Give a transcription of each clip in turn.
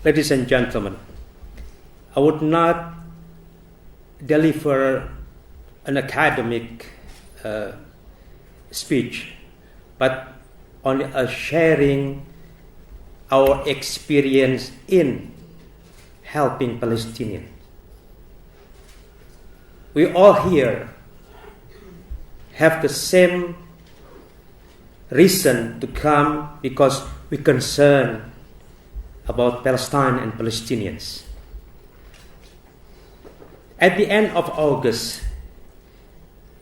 Ladies and gentlemen, I would not deliver an academic speech, but only a sharing our experience in helping Palestinians. We all here have the same reason to come because we're concerned about Palestine and Palestinians. At the end of August,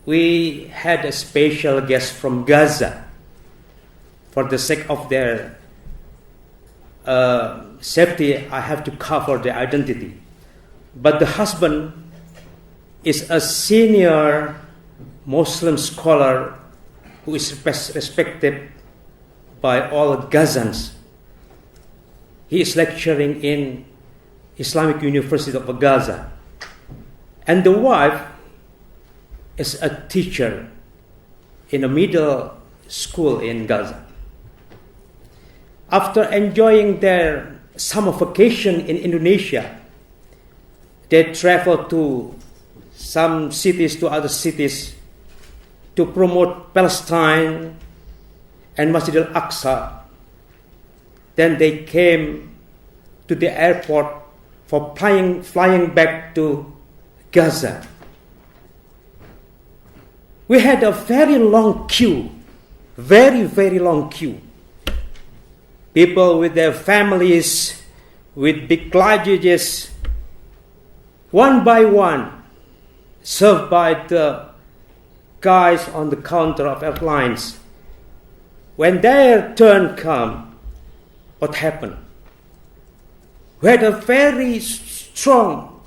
we had a special guest from Gaza. For the sake of their safety, I have to cover their identity. But the husband is a senior Muslim scholar who is respected by all Gazans. He is lecturing in Islamic University of Gaza. And the wife is a teacher in a middle school in Gaza. After enjoying their summer vacation in Indonesia, they traveled to some cities, to other cities, to promote Palestine and Masjid al-Aqsa. Then they came to the airport for flying back to Gaza. We had a very long queue, very long queue. People with their families, with big luggages, one by one, served by the guys on the counter of airlines. When their turn come, what happened? We had a very strong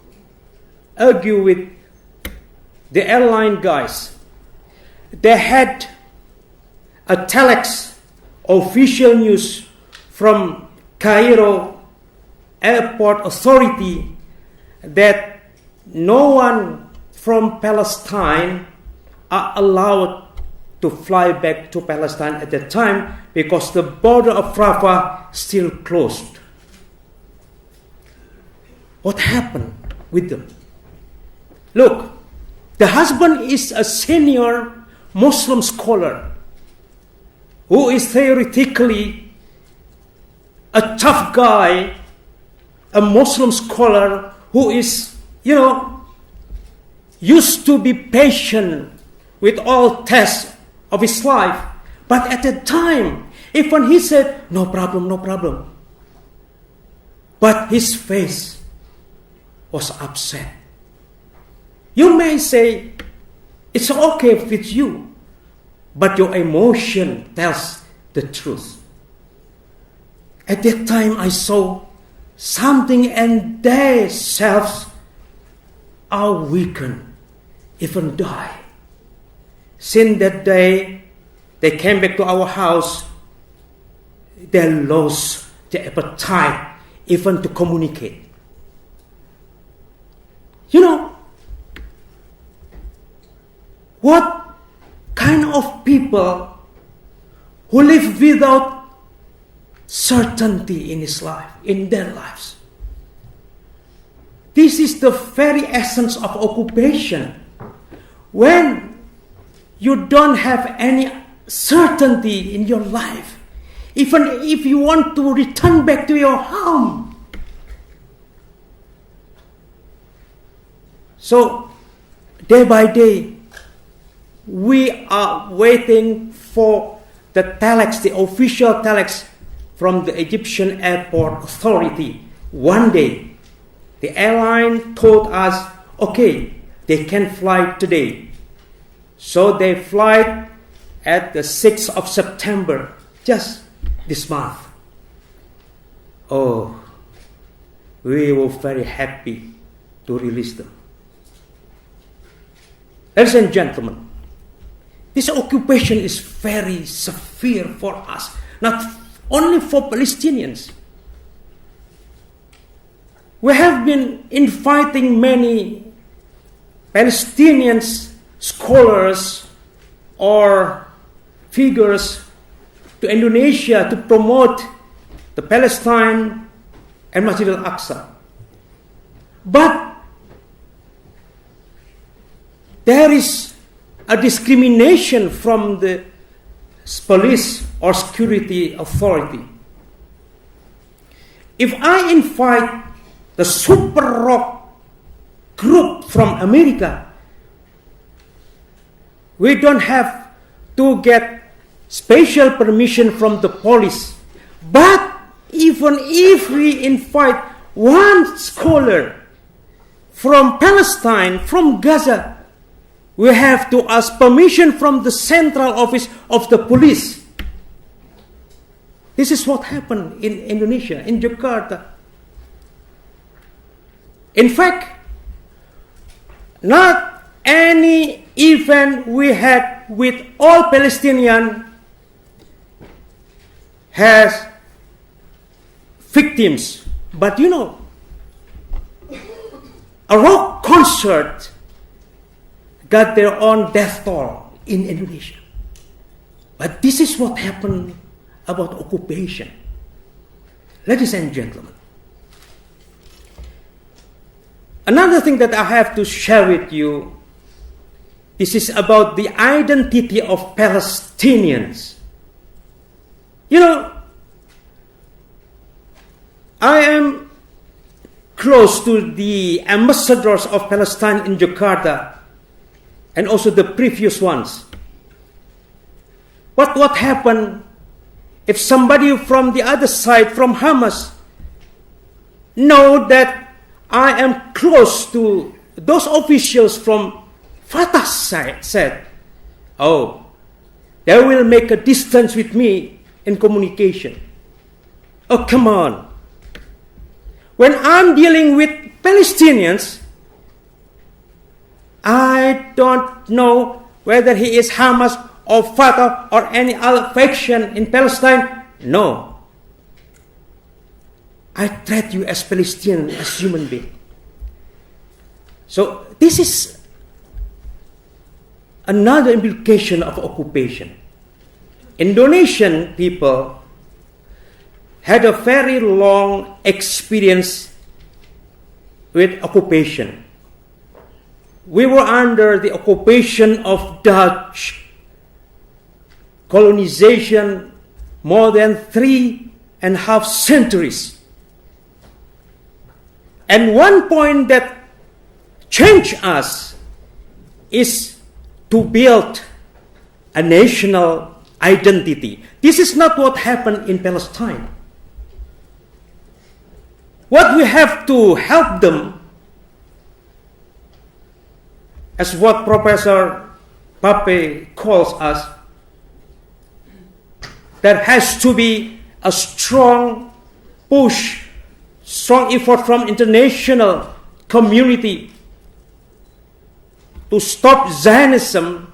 argue with the airline guys. They had a telex official news from Cairo Airport Authority that no one from Palestine are allowed to fly back to Palestine at that time because the border of Rafah still closed. What happened with them? Look, the husband is a senior Muslim scholar who is theoretically a tough guy, a Muslim scholar who is, used to be patient with all tests of his life. But at that time, even he said, no problem. But his face was upset. You may say, it's okay with you, but your emotion tells the truth. At that time, I saw something, and their selves are weakened, even die. Since that day, they came back to our house. They lost the appetite even to communicate. What kind of people who live without certainty in his life, in their lives? This is the very essence of occupation. When you don't have any certainty in your life, even if you want to return back to your home. So, day by day, we are waiting for the telex, the official telex from the Egyptian Airport Authority. One day, the airline told us, okay, they can fly today. So they fly at the 6th of September, just this month. Oh, we were very happy to release them. Ladies and gentlemen, this occupation is very severe for us, not only for Palestinians. We have been inviting many Palestinian scholars or figures to Indonesia to promote the Palestine and Masjid al-Aqsa. But there is a discrimination from the police or security authority. If I invite the super rock group from America, we don't have to get special permission from the police. But even if we invite one scholar from Palestine, from Gaza, we have to ask permission from the central office of the police. This is what happened in Indonesia, in Jakarta. In fact, not any event we had with all Palestinians has victims. But you know, a rock concert got their own death toll in Indonesia. But this is what happened about occupation. Ladies and gentlemen, another thing that I have to share with you, this is about the identity of Palestinians. You know, I am close to the ambassadors of Palestine in Jakarta and also the previous ones. But what happened if somebody from the other side, from Hamas, know that I am close to those officials from Fatah's side, said, oh, they will make a distance with me in communication. Oh, come on. When I'm dealing with Palestinians, I don't know whether he is Hamas or Fatah or any other faction in Palestine. No. I treat you as Palestinian, as human being. So this is another implication of occupation. Indonesian people had a very long experience with occupation. We were under the occupation of Dutch colonization more than 3.5 centuries. And one point that changed us is to build a national identity. This is not what happened in Palestine. What we have to help them, as what Professor Pape calls us, there has to be a strong push, strong effort from international community to stop Zionism,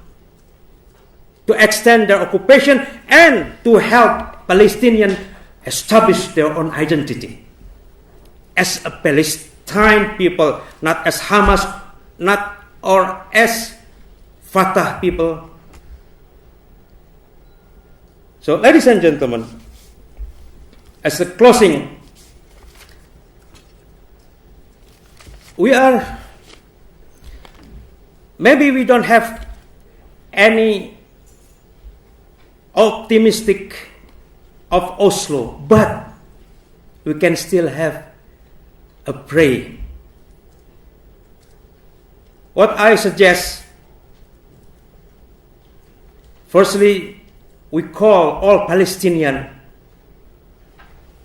to extend their occupation, and to help Palestinians establish their own identity as a Palestine people, not as Hamas, not or as Fatah people. So, ladies and gentlemen, as a closing, maybe we don't have any optimistic of Oslo, but we can still have a pray. What I suggest, firstly, we call all Palestinians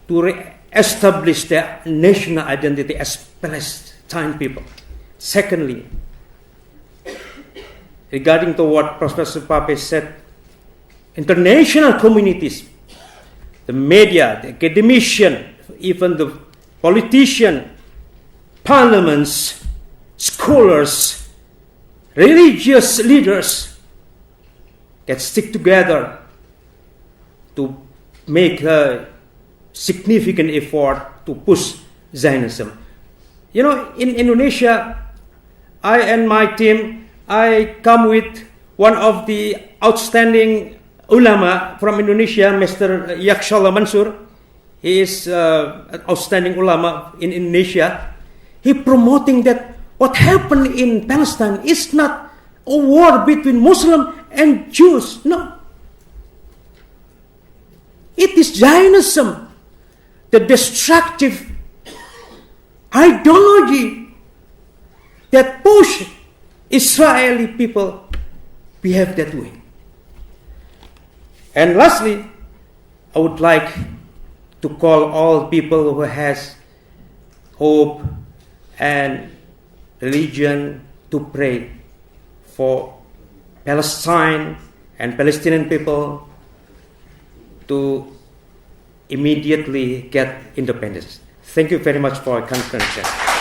to re-establish their national identity as Palestine people. Secondly, regarding to what Professor Pape said, international communities, the media, the academician, even the politician, parliaments, scholars, religious leaders can stick together to make a significant effort to push Zionism. You know, in Indonesia, I and my team, I come with one of the outstanding ulama from Indonesia, Mr. Yakshallah Mansur. he is an outstanding ulama in Indonesia. He promoting that what happened in Palestine is not a war between Muslim and Jews. No. It is Zionism, the destructive ideology that push Israeli people behave that way. And lastly, I would like to call all people who has hope and religion to pray for Palestine and Palestinian people to immediately get independence. Thank you very much for your concern.